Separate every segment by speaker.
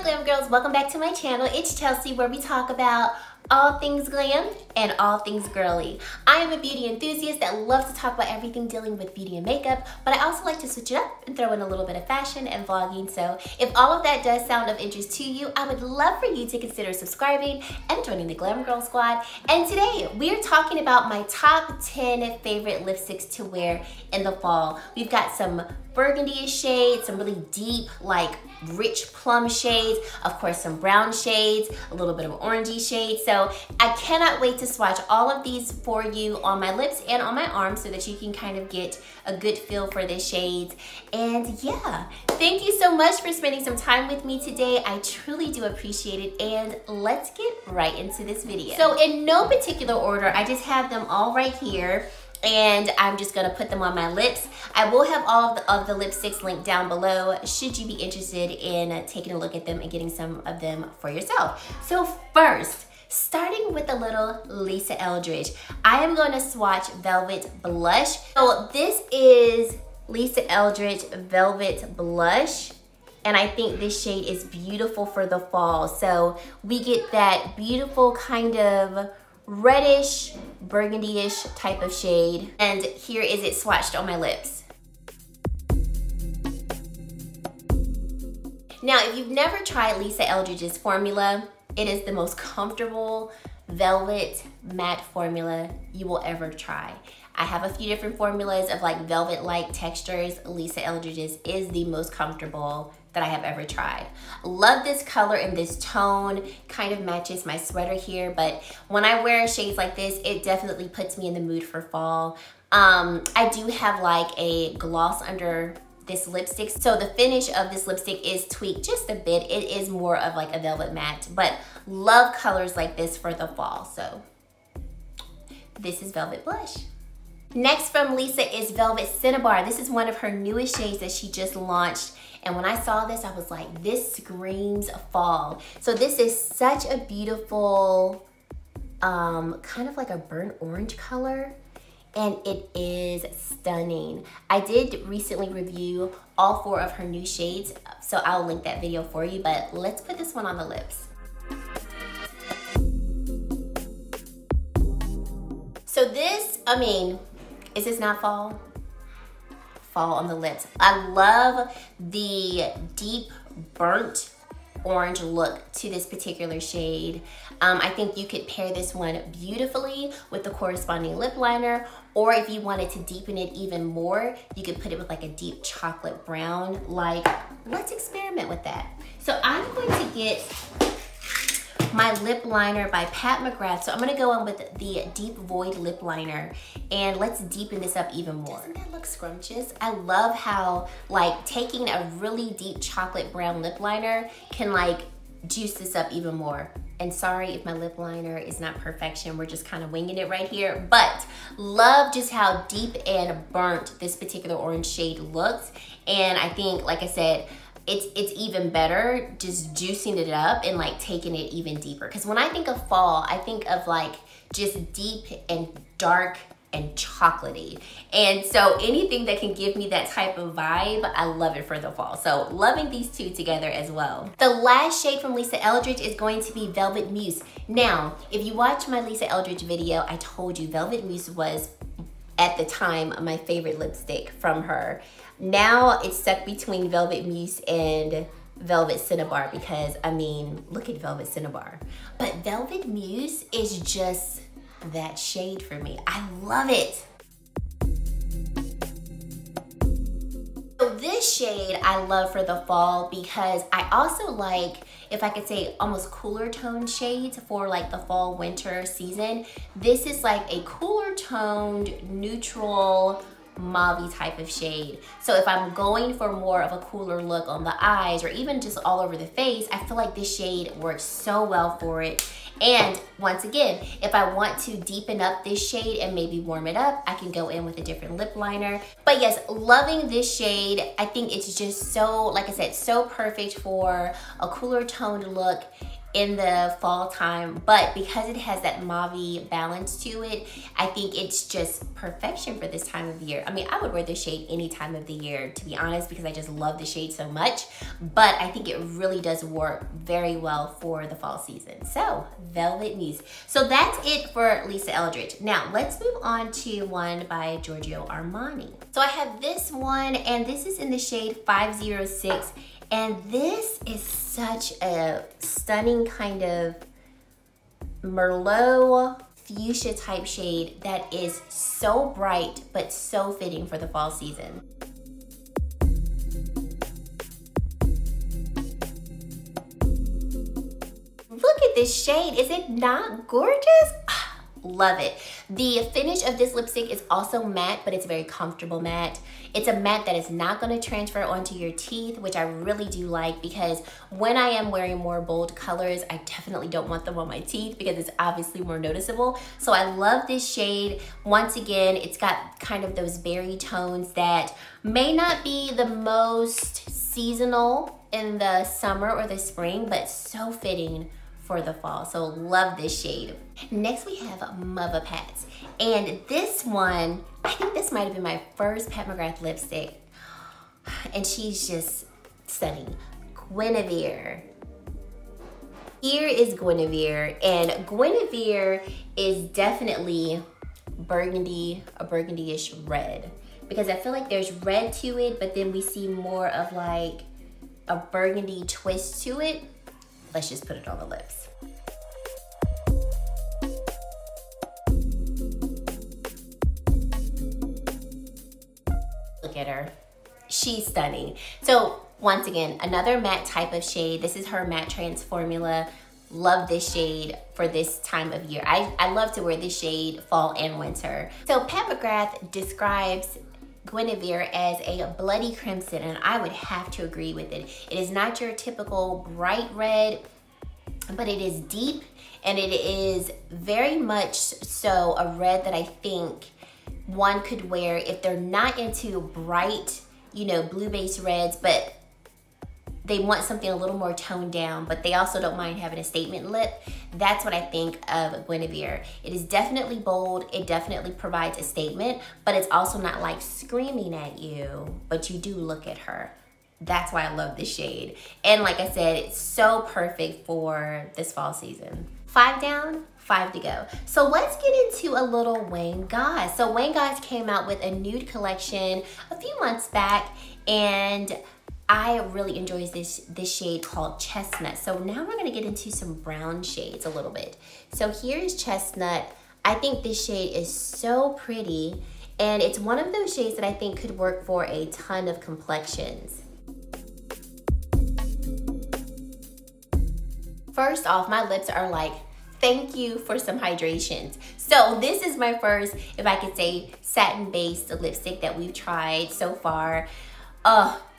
Speaker 1: Glam Girls, welcome back to my channel. It's Chelsea, where we talk about all things glam and all things girly. I am a beauty enthusiast that loves to talk about everything dealing with beauty and makeup, but I also like to switch it up and throw in a little bit of fashion and vlogging. So if all of that does sound of interest to you, I would love for you to consider subscribing and joining the Glam Girl Squad. And today we're talking about my top 10 favorite lipsticks to wear in the fall. We've got some burgundy-ish shades, some really deep, like rich plum shades, of course some brown shades, a little bit of orangey shades. So I cannot wait to swatch all of these for you on my lips and on my arms so that you can kind of get a good feel for the shades. And yeah, thank you so much for spending some time with me today. I truly do appreciate it, and let's get right into this video. So in no particular order, I just have them all right here, and I'm just gonna put them on my lips. I will have all of the lipsticks linked down below should you be interested in taking a look at them and getting some of them for yourself. So first, starting with a little Lisa Eldridge, I am gonna swatch Velvet Blush. So this is Lisa Eldridge Velvet Blush, and I think this shade is beautiful for the fall. So we get that beautiful kind of reddish, burgundy-ish type of shade. And here is it swatched on my lips. Now, if you've never tried Lisa Eldridge's formula, it is the most comfortable velvet matte formula you will ever try. I have a few different formulas of like velvet-like textures. Lisa Eldridge's is the most comfortable that I have ever tried. Love this color and this tone, kind of matches my sweater here, but when I wear shades like this, it definitely puts me in the mood for fall. I do have like a gloss under this lipstick, so the finish of this lipstick is tweaked just a bit. It is more of like a velvet matte, but love colors like this for the fall. So this is Velvet Blush. Next from Lisa is Velvet Cinnabar. This is one of her newest shades that she just launched. And when I saw this, I was like, this screams fall. So this is such a beautiful, kind of like a burnt orange color. And it is stunning. I did recently review all 4 of her new shades, so I'll link that video for you, but let's put this one on the lips. So this, I mean, is this not fall? Fall on the lips. I love the deep burnt orange look to this particular shade. I think you could pair this one beautifully with the corresponding lip liner, or if you wanted to deepen it even more, you could put it with like a deep chocolate brown. Like, let's experiment with that. So I'm going to get my lip liner by Pat McGrath. So I'm gonna go in with the Deep Void lip liner, and let's deepen this up even more. Doesn't that look scrumptious? I love how like taking a really deep chocolate brown lip liner can like juice this up even more. And sorry if my lip liner is not perfection, we're just kind of winging it right here, but love just how deep and burnt this particular orange shade looks. And I think, like I said, it's even better just juicing it up and like taking it even deeper. Because when I think of fall, I think of like just deep and dark and chocolatey. And so anything that can give me that type of vibe, I love it for the fall. So loving these two together as well. The last shade from Lisa Eldridge is going to be Velvet Muse. Now, if you watch my Lisa Eldridge video, I told you Velvet Muse was, at the time, my favorite lipstick from her. Now it's stuck between Velvet Muse and Velvet Cinnabar because, I mean, look at Velvet Cinnabar. But Velvet Muse is just that shade for me. I love it. So this shade I love for the fall because I also like, if I could say, almost cooler toned shades for like the fall winter season. This is like a cooler toned neutral mauve type of shade. So if I'm going for more of a cooler look on the eyes or even just all over the face, I feel like this shade works so well for it. And once again, if I want to deepen up this shade and maybe warm it up, I can go in with a different lip liner. But yes, loving this shade. I think it's just so, like I said, so perfect for a cooler toned look. in the fall time, but because it has that mauve balance to it, I think it's just perfection for this time of year. I mean, I would wear this shade any time of the year, to be honest, because I just love the shade so much, but I think it really does work very well for the fall season. So, Velvet Muse. So that's it for Lisa Eldridge. Now, let's move on to one by Giorgio Armani. So I have this one, and this is in the shade 506. And this is such a stunning kind of Merlot fuchsia type shade that is so bright, but so fitting for the fall season. Look at this shade, is it not gorgeous? Love it. The finish of this lipstick is also matte, but it's a very comfortable matte. It's a matte that is not going to transfer onto your teeth, which I really do like, because when I am wearing more bold colors, I definitely don't want them on my teeth because it's obviously more noticeable. So I love this shade. Once again, it's got kind of those berry tones that may not be the most seasonal in the summer or the spring, but so fitting for the fall. So love this shade. Next we have Mother Pats, and this one, I think this might have been my first Pat McGrath lipstick, and she's just stunning. Guinevere. Here is Guinevere, and Guinevere is definitely burgundy, a burgundy-ish red, because I feel like there's red to it, but then we see more of like a burgundy twist to it. Let's just put it on the lips. Look at her. She's stunning. So once again, another matte type of shade. This is her Matte Trans formula. Love this shade for this time of year. I love to wear this shade fall and winter. So Pat McGrath describes Guinevere as a bloody crimson, and I would have to agree with it. It is not your typical bright red, but it is deep, and it is very much so a red that I think one could wear if they're not into bright, you know, blue-based reds, but they want something a little more toned down, but they also don't mind having a statement lip. That's what I think of Guinevere. It is definitely bold, it definitely provides a statement, but it's also not like screaming at you, but you do look at her. That's why I love this shade. And like I said, it's so perfect for this fall season. 5 down, 5 to go. So let's get into a little Wayne Goss. So Wayne Goss came out with a nude collection a few months back, and I really enjoy this shade called Chestnut. So now we're gonna get into some brown shades a little bit. So here's Chestnut. I think this shade is so pretty, and it's one of those shades that I think could work for a ton of complexions. First off, my lips are like, thank you for some hydrations. So this is my first, if I could say, satin-based lipstick that we've tried so far.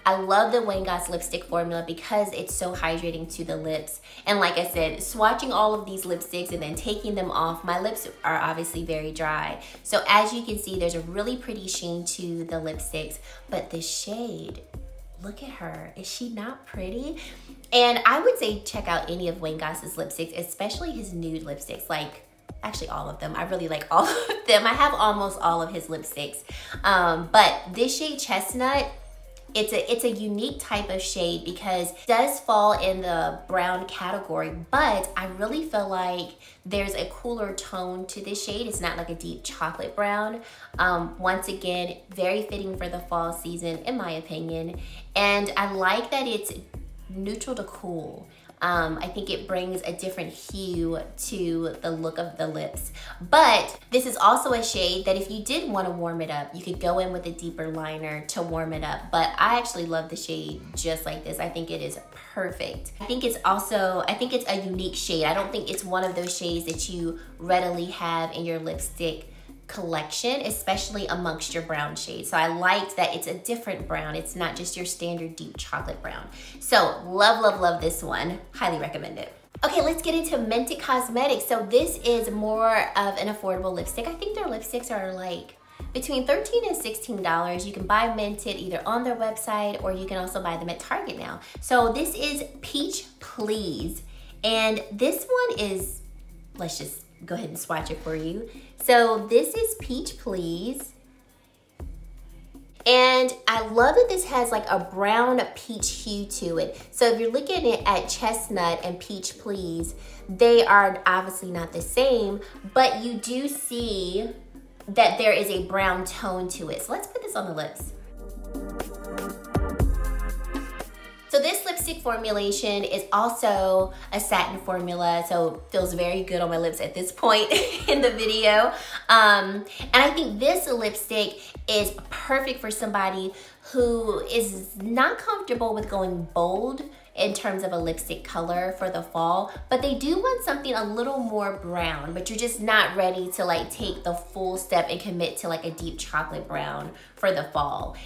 Speaker 1: I love the Wayne Goss lipstick formula because it's so hydrating to the lips. And like I said, swatching all of these lipsticks and then taking them off, my lips are obviously very dry. So as you can see, there's a really pretty sheen to the lipsticks, but the shade, look at her. Is she not pretty? And I would say check out any of Wayne Goss's lipsticks, especially his nude lipsticks. Like, actually all of them. I really like all of them. I have almost all of his lipsticks. But this shade Chestnut, it's a unique type of shade because it does fall in the brown category, but I really feel like there's a cooler tone to this shade. It's not like a deep chocolate brown. Once again, very fitting for the fall season, in my opinion. And I like that it's neutral to cool. I think it brings a different hue to the look of the lips. But this is also a shade that if you did want to warm it up, you could go in with a deeper liner to warm it up. But I actually love the shade just like this. I think it is perfect. I think it's a unique shade. I don't think it's one of those shades that you readily have in your lipstick collection, especially amongst your brown shades. So I liked that it's a different brown. It's not just your standard deep chocolate brown. So love, love, love this one. Highly recommend it. Okay, let's get into Mented Cosmetics. So this is more of an affordable lipstick. I think their lipsticks are like between $13 and $16. You can buy Mented either on their website or you can also buy them at Target now. So this is Peach Please. And this one is, let's just go ahead and swatch it for you. So this is Peach Please. And I love that this has like a brown peach hue to it. So if you're looking at Chestnut and Peach Please, they are obviously not the same, but you do see that there is a brown tone to it. So let's put this on the lips. So this lipstick formulation is also a satin formula, so feels very good on my lips at this point in the video. And I think this lipstick is perfect for somebody who is not comfortable with going bold in terms of a lipstick color for the fall, but they do want something a little more brown, but you're just not ready to like take the full step and commit to like a deep chocolate brown for the fall.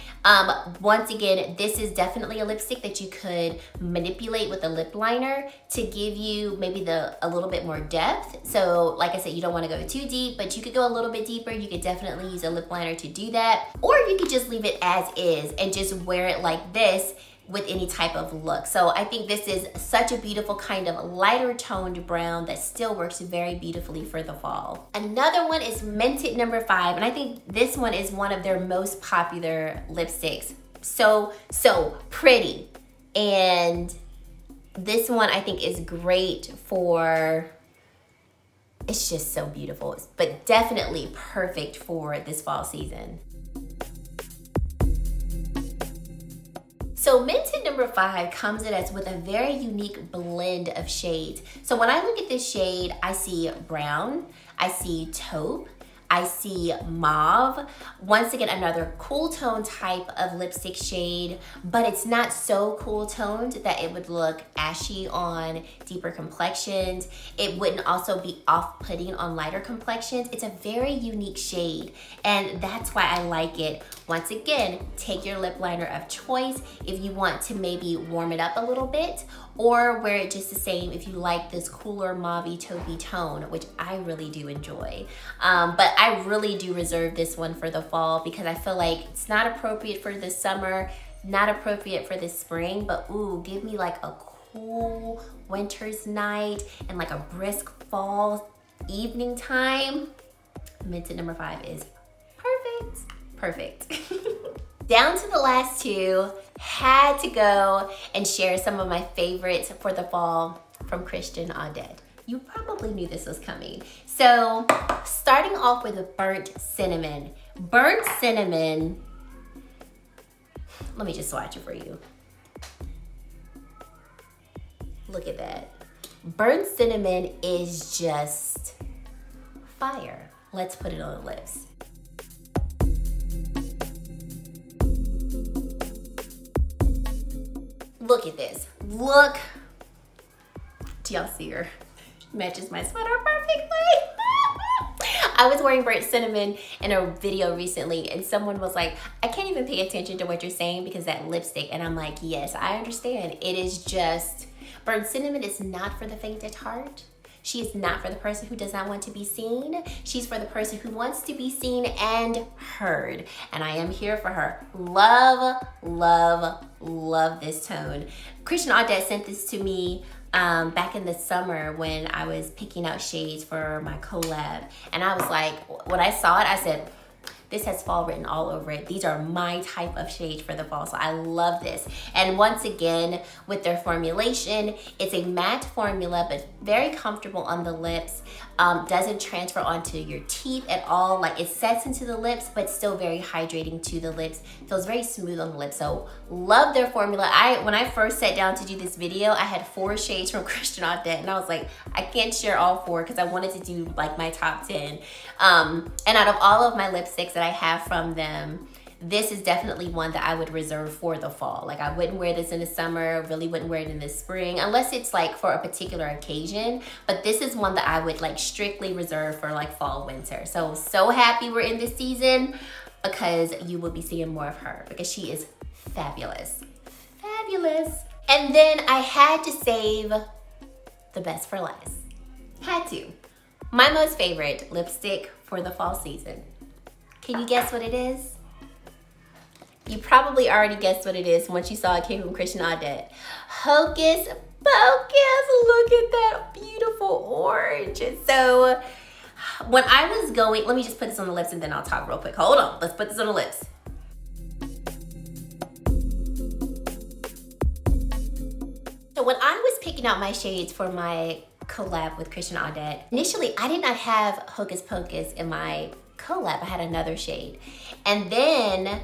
Speaker 1: Once again, this is definitely a lipstick that you could manipulate with a lip liner to give you maybe a little bit more depth. So like I said, you don't want to go too deep, but you could go a little bit deeper. You could definitely use a lip liner to do that, or you could just leave it as is and just wear it like this with any type of look. So I think this is such a beautiful kind of lighter toned brown that still works very beautifully for the fall. Another one is Mented No. 5, and I think this one is one of their most popular lipsticks. So pretty. And this one I think is great for, it's just so beautiful, but definitely perfect for this fall season. So Mented No. 5 comes at us with a very unique blend of shades. So when I look at this shade, I see brown, I see taupe, I see mauve. Once again, another cool tone type of lipstick shade, but it's not so cool toned that it would look ashy on deeper complexions. It wouldn't also be off-putting on lighter complexions. It's a very unique shade, and that's why I like it. Once again, take your lip liner of choice if you want to maybe warm it up a little bit, or wear it just the same if you like this cooler mauvey taupey tone, which I really do enjoy. But I really do reserve this one for the fall because I feel like it's not appropriate for the summer, not appropriate for the spring, but ooh, give me like a cool winter's night and like a brisk fall evening time. Mented No. 5 is perfect, perfect. Down to the last two, had to go and share some of my favorites for the fall from Christian Audet. You probably knew this was coming. So starting off with Burnt Cinnamon. Burnt Cinnamon, let me just swatch it for you. Look at that. Burnt Cinnamon is just fire. Let's put it on the lips. Look at this. Look. Do y'all see her? Matches my sweater perfectly. I was wearing Burnt Cinnamon in a video recently, and someone was like, I can't even pay attention to what you're saying because that lipstick. And I'm like, yes, I understand. It is just, Burnt Cinnamon is not for the faint at heart. She is not for the person who does not want to be seen. She's for the person who wants to be seen and heard. And I am here for her. Love, love, love this tone. Christian Audet sent this to me back in the summer when I was picking out shades for my collab. And I was like, when I saw it, I said, this has fall written all over it. These are my type of shades for the fall, so I love this. And once again, with their formulation, it's a matte formula, but very comfortable on the lips. Doesn't transfer onto your teeth at all. Like, it sets into the lips, but still very hydrating to the lips. Feels very smooth on the lips, so love their formula. When I first sat down to do this video, I had 4 shades from Christian Audet, and I was like, I can't share all 4 because I wanted to do like my top 10. And out of all of my lipsticks that I have from them, this is definitely one that I would reserve for the fall. Like, I wouldn't wear this in the summer, really wouldn't wear it in the spring, unless it's like for a particular occasion. But this is one that I would like strictly reserve for like fall, winter. So happy we're in this season because you will be seeing more of her because she is fabulous, fabulous. And then I had to save the best for last. Had to. My most favorite lipstick for the fall season. Can you guess what it is? You probably already guessed what it is once you saw it came from Christian Audet. Hocus Pocus, look at that orange. So when I was going, let me just put this on the lips and then I'll talk real quick. Hold on, let's put this on the lips. So when I was picking out my shades for my collab with Christian Audet, initially I did not have Hocus Pocus in my collab. I had another shade. And then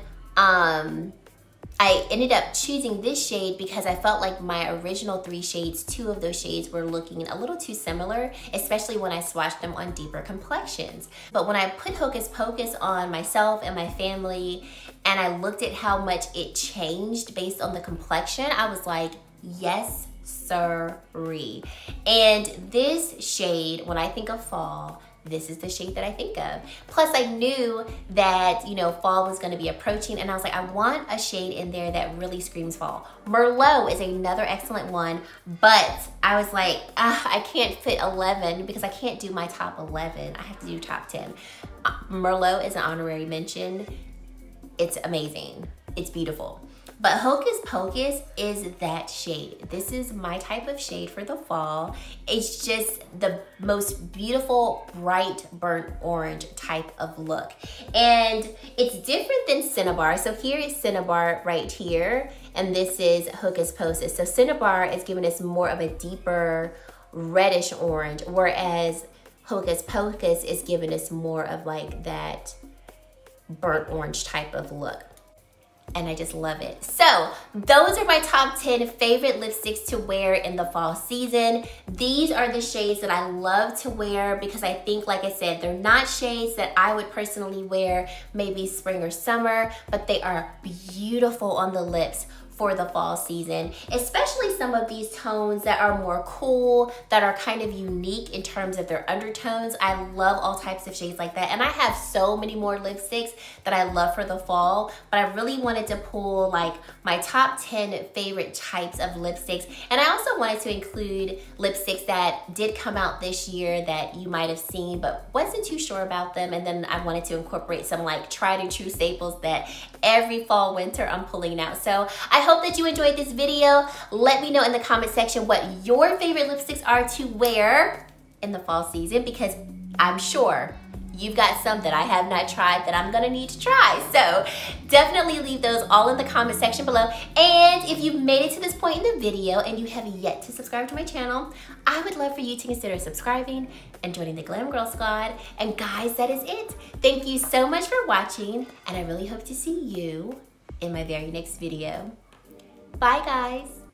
Speaker 1: I ended up choosing this shade because I felt like my original 3 shades, 2 of those shades were looking a little too similar, especially when I swatched them on deeper complexions. But when I put Hocus Pocus on myself and my family, and I looked at how much it changed based on the complexion, I was like, yes, sirree. And this shade, when I think of fall, this is the shade that I think of. Plus I knew that, you know, fall was gonna be approaching, and I was like, I want a shade in there that really screams fall. Merlot is another excellent one, but I was like, I can't fit 11 because I can't do my top 11. I have to do top 10. Merlot is an honorary mention. It's amazing. It's beautiful. But Hocus Pocus is that shade. This is my type of shade for the fall. It's just the most beautiful, bright, burnt orange type of look. And it's different than Cinnabar. So here is Cinnabar right here, and this is Hocus Pocus. So Cinnabar is giving us more of a deeper reddish orange, whereas Hocus Pocus is giving us more of like that burnt orange type of look. And I just love it. So those are my top 10 favorite lipsticks to wear in the fall season. These are the shades that I love to wear because I think, like I said, they're not shades that I would personally wear maybe spring or summer, but they are beautiful on the lips for the fall season, especially some of these tones that are more cool, that are kind of unique in terms of their undertones. I love all types of shades like that. And I have so many more lipsticks that I love for the fall, but I really wanted to pull like my top 10 favorite types of lipsticks. And I also wanted to include lipsticks that did come out this year that you might have seen, but wasn't too sure about them. And then I wanted to incorporate some like tried and true staples that every fall, winter I'm pulling out. So I hope that you enjoyed this video. Let me know in the comment section what your favorite lipsticks are to wear in the fall season, because I'm sure you've got some that I have not tried that I'm gonna need to try. So definitely leave those all in the comment section below. And if you've made it to this point in the video and you have yet to subscribe to my channel, I would love for you to consider subscribing and joining the Glam Girl Squad. And guys, that is it. Thank you so much for watching, and I really hope to see you in my very next video. Bye guys.